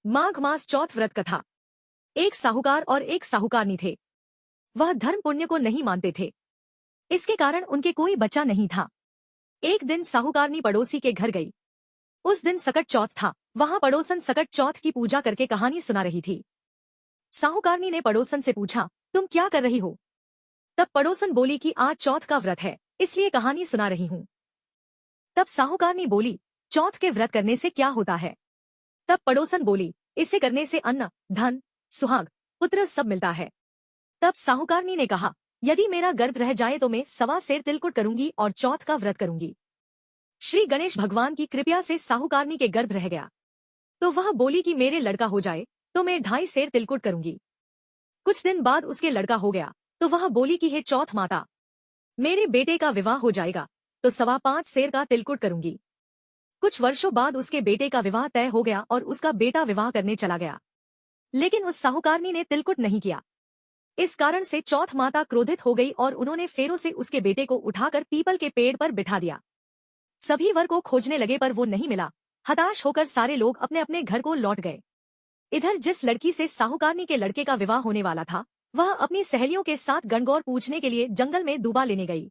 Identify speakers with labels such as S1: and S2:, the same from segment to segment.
S1: माघ मास चौथ व्रत कथा। एक साहूकार और एक साहूकारनी थे। वह धर्म पुण्य को नहीं मानते थे। इसके कारण उनके कोई बच्चा नहीं था। एक दिन साहूकारनी पड़ोसी के घर गई। उस दिन सकट चौथ था। वहां पड़ोसन सकट चौथ की पूजा करके कहानी सुना रही थी। साहूकारनी ने पड़ोसन से पूछा, तुम क्या कर रही हो? तब पड़ोसन बोली कि आज चौथ का व्रत है, इसलिए कहानी सुना रही हूँ। तब साहूकारनी बोली, चौथ के व्रत करने से क्या होता है? तब पड़ोसन बोली, इसे करने से अन्न, धन, सुहाग, पुत्र सब मिलता है। तब साहूकारनी ने कहा, यदि मेरा गर्भ रह जाए तो मैं 1.25 सेर तिलकुट करूंगी और चौथ का व्रत करूंगी। श्री गणेश भगवान की कृपा से साहूकारनी के गर्भ रह गया। तो वह बोली कि मेरे लड़का हो जाए तो मैं 2.5 सेर तिलकुट करूंगी। कुछ दिन बाद उसके लड़का हो गया तो वह बोली कि हे चौथ माता, मेरे बेटे का विवाह हो जाएगा तो 5.25 सेर का तिलकुट करूंगी। कुछ वर्षों बाद उसके बेटे का विवाह तय हो गया और उसका बेटा विवाह करने चला गया, लेकिन उस साहूकारनी ने तिलकुट नहीं किया। इस कारण से चौथ माता क्रोधित हो गई और उन्होंने फेरों से उसके बेटे को उठाकर पीपल के पेड़ पर बिठा दिया। सभी वर को खोजने लगे पर वो नहीं मिला। हताश होकर सारे लोग अपने अपने घर को लौट गए। इधर जिस लड़की से साहूकारनी के लड़के का विवाह होने वाला था, वह अपनी सहेलियों के साथ गणगौर पूजने के लिए जंगल में दूबा लेने गई।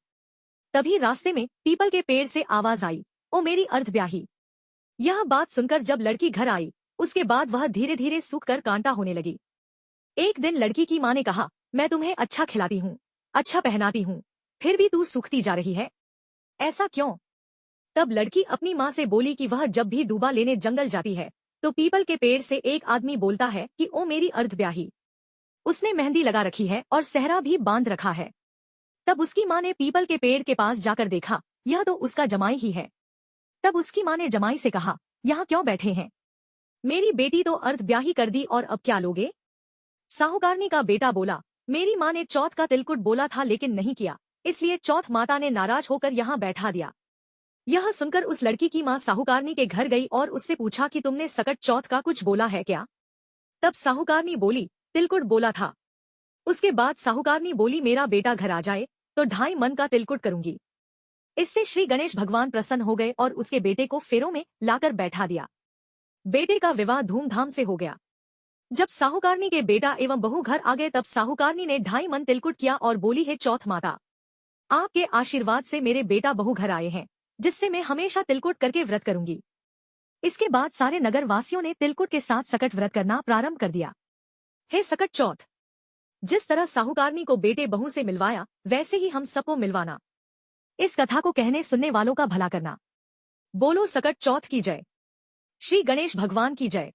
S1: तभी रास्ते में पीपल के पेड़ से आवाज आई, ओ मेरी अर्धब्याही। यह बात सुनकर जब लड़की घर आई, उसके बाद वह धीरे धीरे सूखकर कांटा होने लगी। एक दिन लड़की की माँ ने कहा, मैं तुम्हें अच्छा खिलाती हूँ, अच्छा पहनाती हूँ, फिर भी तू सूखती जा रही है, ऐसा क्यों? तब लड़की अपनी माँ से बोली कि वह जब भी दूबा लेने जंगल जाती है तो पीपल के पेड़ से एक आदमी बोलता है कि ओ मेरी अर्धब्याही। उसने मेहंदी लगा रखी है और सेहरा भी बांध रखा है। तब उसकी माँ ने पीपल के पेड़ के पास जाकर देखा, यह तो उसका जमाई ही है। तब उसकी माँ ने जमाई से कहा, यहाँ क्यों बैठे हैं? मेरी बेटी तो अर्धब्याही कर दी और अब क्या लोगे? साहूकारनी का बेटा बोला, मेरी माँ ने चौथ का तिलकुट बोला था लेकिन नहीं किया, इसलिए चौथ माता ने नाराज होकर यहाँ बैठा दिया। यह सुनकर उस लड़की की माँ साहूकारनी के घर गई और उससे पूछा कि तुमने सकट चौथ का कुछ बोला है क्या? तब साहूकारनी बोली, तिलकुट बोला था। उसके बाद साहूकारनी बोली, मेरा बेटा घर आ जाए तो 2.5 मन का तिलकुट करूंगी। इससे श्री गणेश भगवान प्रसन्न हो गए और उसके बेटे को फेरों में लाकर बैठा दिया। बेटे का विवाह धूमधाम से हो गया। जब साहूकारनी के बेटा एवं बहू घर आ गए तब साहूकारनी ने 2.5 मन तिलकुट किया और बोली, है चौथ माता, आपके आशीर्वाद से मेरे बेटा बहू घर आए हैं, जिससे मैं हमेशा तिलकुट करके व्रत करूंगी। इसके बाद सारे नगर वासियों ने तिलकुट के साथ सकट व्रत करना प्रारंभ कर दिया। हे सकट चौथ, जिस तरह साहूकारनी को बेटे बहू से मिलवाया वैसे ही हम सबको मिलवाना। इस कथा को कहने सुनने वालों का भला करना। बोलो सकट चौथ की जय। श्री गणेश भगवान की जय।